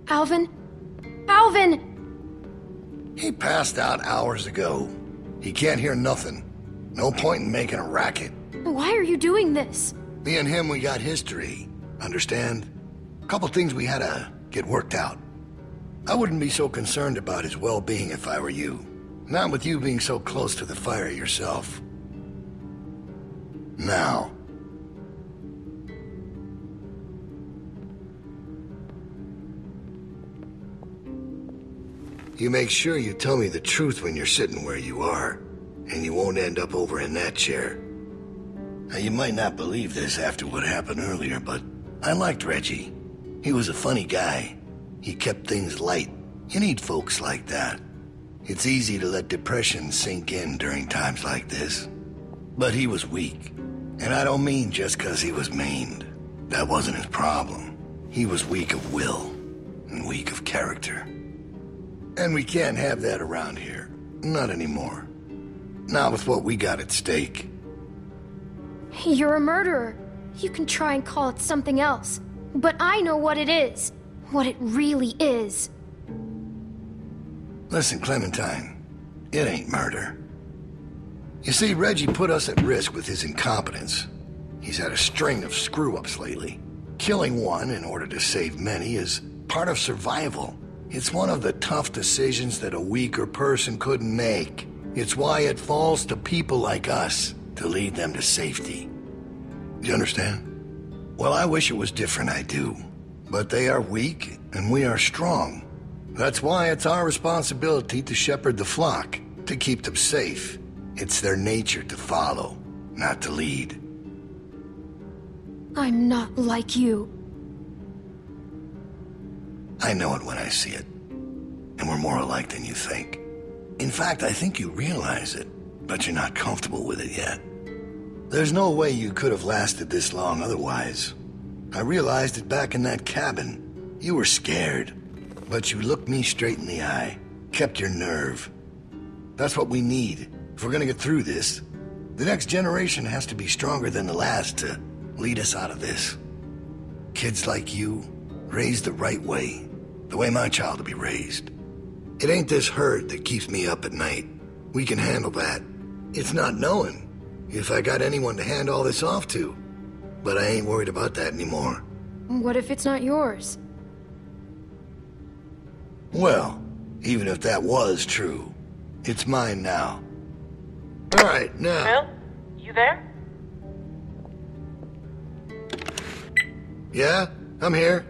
Alvin? Alvin! He passed out hours ago. He can't hear nothing. No point in making a racket. Why are you doing this? Me and him, we got history. Understand? A couple things we had to get worked out. I wouldn't be so concerned about his well-being if I were you. Not with you being so close to the fire yourself. Now. You make sure you tell me the truth when you're sitting where you are, and you won't end up over in that chair. Now, you might not believe this after what happened earlier, but I liked Reggie. He was a funny guy. He kept things light. You need folks like that. It's easy to let depression sink in during times like this. But he was weak. And I don't mean just because he was maimed. That wasn't his problem. He was weak of will and weak of character. And we can't have that around here. Not anymore. Not with what we got at stake. You're a murderer. You can try and call it something else. But I know what it is. What it really is. Listen, Clementine. It ain't murder. You see, Reggie put us at risk with his incompetence. He's had a string of screw-ups lately. Killing one in order to save many is part of survival. It's one of the tough decisions that a weaker person couldn't make. It's why it falls to people like us to lead them to safety. You understand? Well, I wish it was different, I do. But they are weak, and we are strong. That's why it's our responsibility to shepherd the flock, to keep them safe. It's their nature to follow, not to lead. I'm not like you. I know it when I see it. And we're more alike than you think. In fact, I think you realize it, but you're not comfortable with it yet. There's no way you could have lasted this long otherwise. I realized it back in that cabin. You were scared, but you looked me straight in the eye, kept your nerve. That's what we need if we're gonna get through this. The next generation has to be stronger than the last to lead us out of this. Kids like you, raised the right way, the way my child will be raised. It ain't this hurt that keeps me up at night. We can handle that. It's not knowing if I got anyone to hand all this off to. But I ain't worried about that anymore. What if it's not yours? Well, even if that was true, it's mine now. All right, now... Bill? You there? Yeah? I'm here.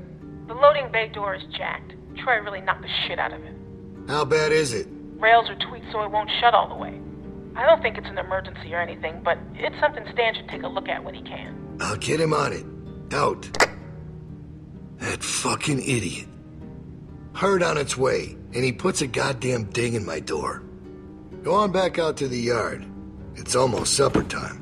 The loading bay door is jacked. Troy really knocked the shit out of it. How bad is it? Rails are tweaked so it won't shut all the way. I don't think it's an emergency or anything, but it's something Stan should take a look at when he can. I'll get him on it. Out. That fucking idiot. Heard on its way, and he puts a goddamn ding in my door. Go on back out to the yard. It's almost supper time.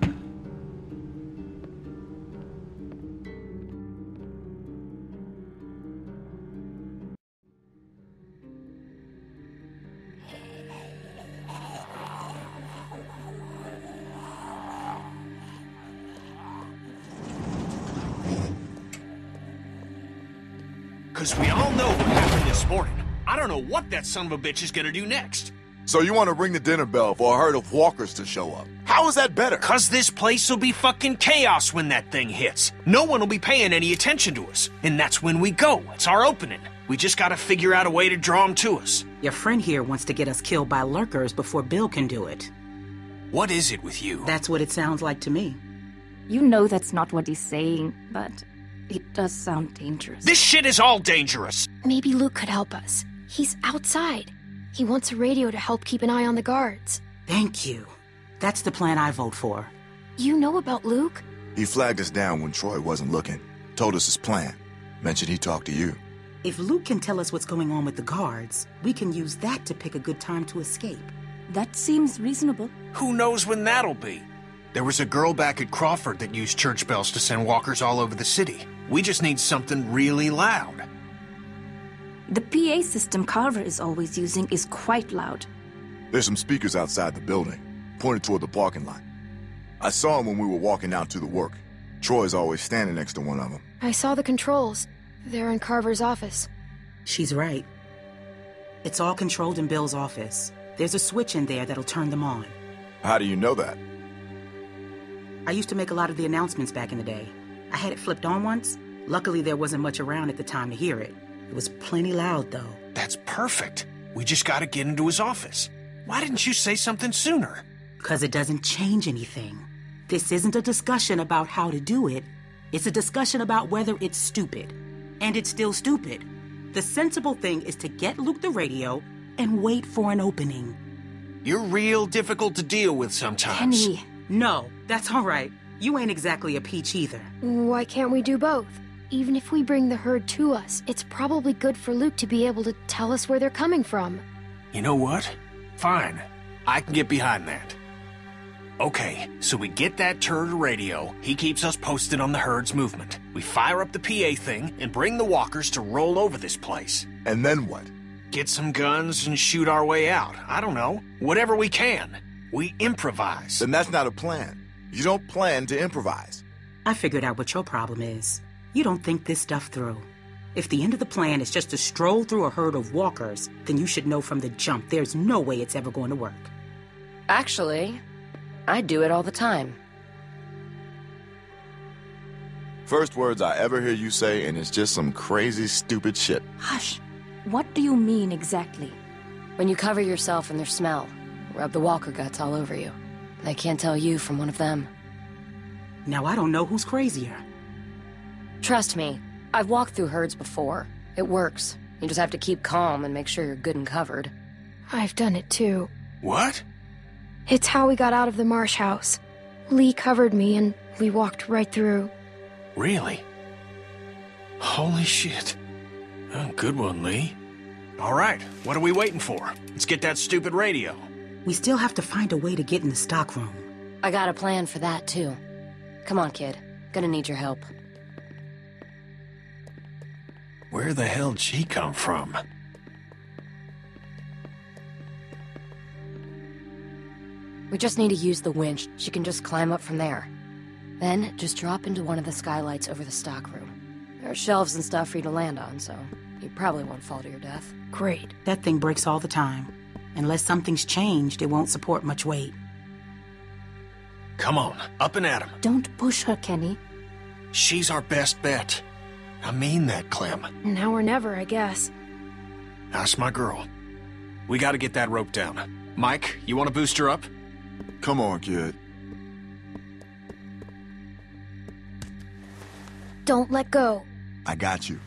Because we all know what happened this morning. I don't know what that son of a bitch is gonna do next. So you want to ring the dinner bell for a herd of walkers to show up? How is that better? Because this place will be fucking chaos when that thing hits. No one will be paying any attention to us. And that's when we go. It's our opening. We just gotta figure out a way to draw them to us. Your friend here wants to get us killed by lurkers before Bill can do it. What is it with you? That's what it sounds like to me. You know that's not what he's saying, but it does sound dangerous. This shit is all dangerous. Maybe Luke could help us. He's outside. He wants a radio to help keep an eye on the guards. Thank you. That's the plan I vote for. You know about Luke? He flagged us down when Troy wasn't looking. Told us his plan. Mentioned he talked to you. If Luke can tell us what's going on with the guards, we can use that to pick a good time to escape. That seems reasonable. Who knows when that'll be? There was a girl back at Crawford that used church bells to send walkers all over the city. We just need something really loud. The PA system Carver is always using is quite loud. There's some speakers outside the building, pointed toward the parking lot. I saw them when we were walking out to the work. Troy's always standing next to one of them. I saw the controls. They're in Carver's office. She's right. It's all controlled in Bill's office. There's a switch in there that'll turn them on. How do you know that? I used to make a lot of the announcements back in the day. I had it flipped on once. Luckily, there wasn't much around at the time to hear it. It was plenty loud, though. That's perfect. We just gotta get into his office. Why didn't you say something sooner? 'Cause it doesn't change anything. This isn't a discussion about how to do it. It's a discussion about whether it's stupid. And it's still stupid. The sensible thing is to get Luke the radio and wait for an opening. You're real difficult to deal with sometimes. Kenny. No, that's all right. You ain't exactly a peach either. Why can't we do both? Even if we bring the herd to us, it's probably good for Luke to be able to tell us where they're coming from. You know what? Fine. I can get behind that. Okay, so we get that turd radio. He keeps us posted on the herd's movement. We fire up the PA thing and bring the walkers to roll over this place. And then what? Get some guns and shoot our way out. I don't know. Whatever we can. We improvise. Then that's not a plan. You don't plan to improvise. I figured out what your problem is. You don't think this stuff through. If the end of the plan is just to stroll through a herd of walkers, then you should know from the jump there's no way it's ever going to work. Actually, I do it all the time. First words I ever hear you say, and it's just some crazy, stupid shit. Hush. What do you mean exactly? When you cover yourself in their smell, rub the walker guts all over you. They can't tell you from one of them. Now I don't know who's crazier. Trust me, I've walked through herds before. It works. You just have to keep calm and make sure you're good and covered. I've done it too. What? It's how we got out of the marsh house. Lee covered me and we walked right through. Really? Holy shit. Oh, good one, Lee. All right, what are we waiting for? Let's get that stupid radio. We still have to find a way to get in the stockroom. I got a plan for that, too. Come on, kid. Gonna need your help. Where the hell'd she come from? We just need to use the winch. She can just climb up from there. Then, just drop into one of the skylights over the stockroom. There are shelves and stuff for you to land on, so you probably won't fall to your death. Great. That thing breaks all the time. Unless something's changed, it won't support much weight. Come on, up and at him. Don't push her, Kenny. She's our best bet. I mean that, Clem. Now or never, I guess. That's my girl. We gotta get that rope down. Mike, you wanna boost her up? Come on, kid. Don't let go. I got you.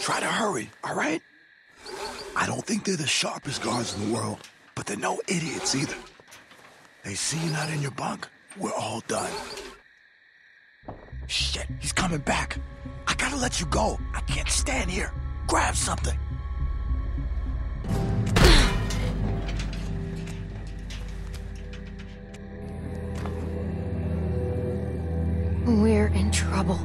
Try to hurry, all right? I don't think they're the sharpest guards in the world, but they're no idiots either. They see you not in your bunk, we're all done. Shit, he's coming back. I gotta let you go. I can't stand here. Grab something. We're in trouble.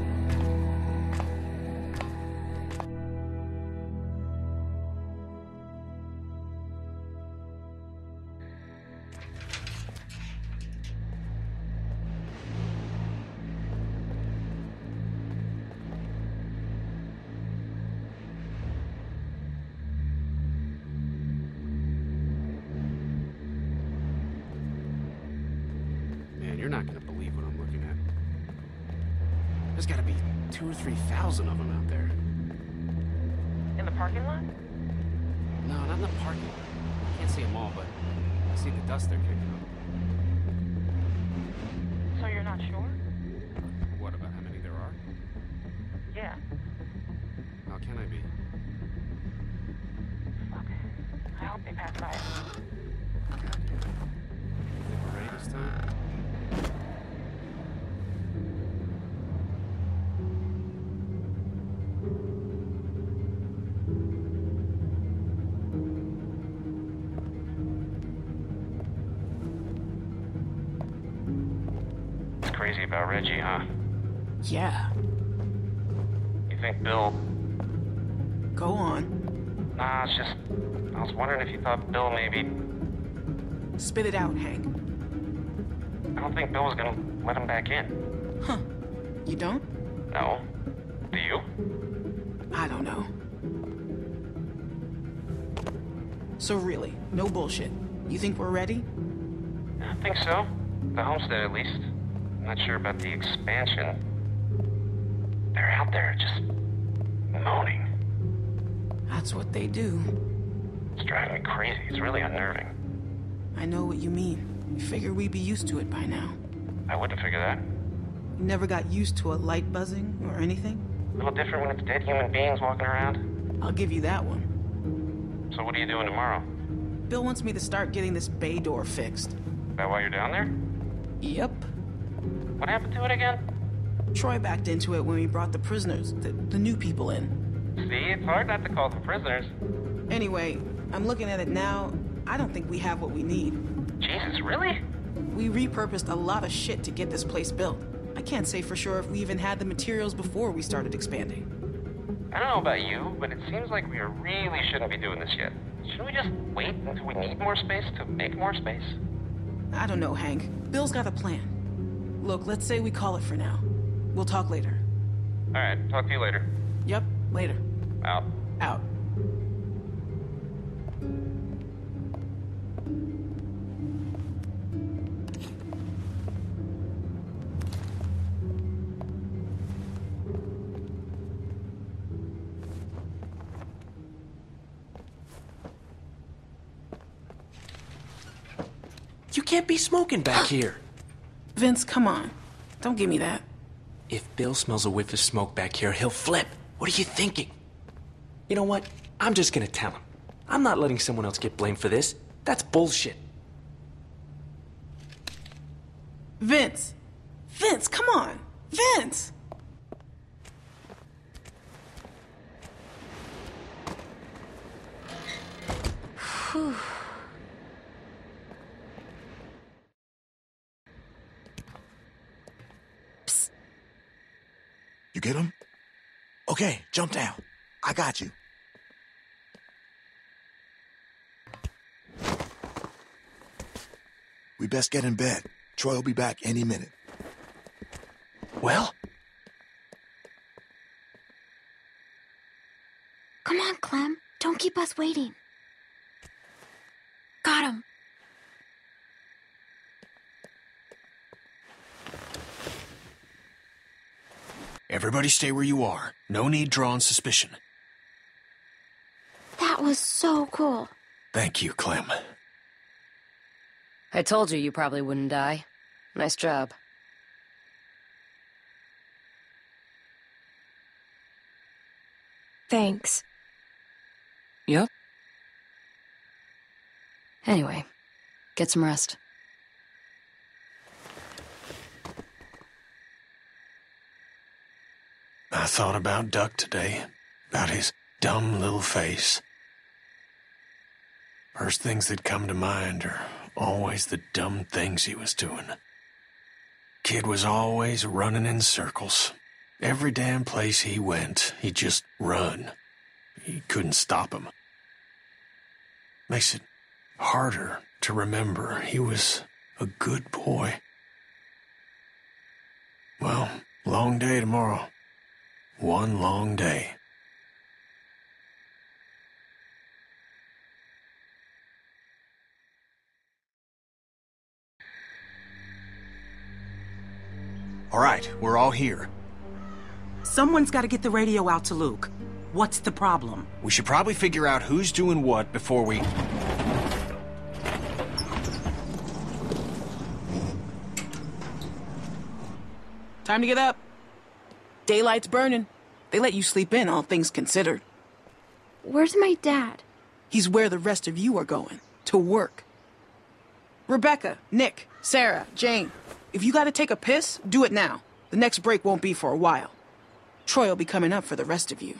You're not gonna believe what I'm looking at. There's gotta be 2,000 or 3,000 of them out there. In the parking lot? No, not in the parking lot. I can't see them all, but I see the dust they're kicking up. So you're not sure? What about how many there are? Yeah. How can I be? Fuck. I hope they pass by. Think we're ready this time? crazy about Reggie, huh? Yeah. You think Bill... Go on. Nah, it's just... I was wondering if you thought Bill maybe... Spit it out, Hank. I don't think Bill was gonna let him back in. Huh. You don't? No. Do you? I don't know. So really, no bullshit. You think we're ready? I think so. The homestead, at least. I'm not sure about the expansion. They're out there just... moaning. That's what they do. It's driving me crazy. It's really unnerving. I know what you mean. You figure we'd be used to it by now. I wouldn't figure that. You never got used to a light buzzing or anything? A little different when it's dead human beings walking around. I'll give you that one. So what are you doing tomorrow? Bill wants me to start getting this bay door fixed. Is that why you're down there? Yep. What happened to it again? Troy backed into it when we brought the prisoners, the new people in. See, it's hard not to call them prisoners. Anyway, I'm looking at it now. I don't think we have what we need. Jesus, really? We repurposed a lot of shit to get this place built. I can't say for sure if we even had the materials before we started expanding. I don't know about you, but it seems like we really shouldn't be doing this yet. Shouldn't we just wait until we need more space to make more space? I don't know, Hank. Bill's got a plan. Look, let's say we call it for now. We'll talk later. All right, talk to you later. Yep, later. Out. Out. You can't be smoking back here. Vince, come on. Don't give me that. If Bill smells a whiff of smoke back here, he'll flip. What are you thinking? You know what? I'm just gonna tell him. I'm not letting someone else get blamed for this. That's bullshit. Vince! Vince, come on! Vince! Whew. Psst. You get him? Okay, jump down. I got you. We best get in bed. Troy will be back any minute. Well? Come on, Clem. Don't keep us waiting. Got him. Everybody stay where you are. No need drawing suspicion. That was so cool. Thank you, Clem. I told you probably wouldn't die. Nice job. Thanks. Yep. Anyway, get some rest. I thought about Duck today, about his dumb little face. First things that come to mind are always the dumb things he was doing. Kid was always running in circles. Every damn place he went, he'd just run. You couldn't stop him. Makes it harder to remember he was a good boy. Well, long day tomorrow. One long day. All right, we're all here. Someone's got to get the radio out to Luke. What's the problem? We should probably figure out who's doing what before we... Time to get up. Daylight's burning. They let you sleep in, all things considered. Where's my dad? He's where the rest of you are going. To work. Rebecca, Nick, Sarah, Jane. If you gotta take a piss, do it now. The next break won't be for a while. Troy will be coming up for the rest of you.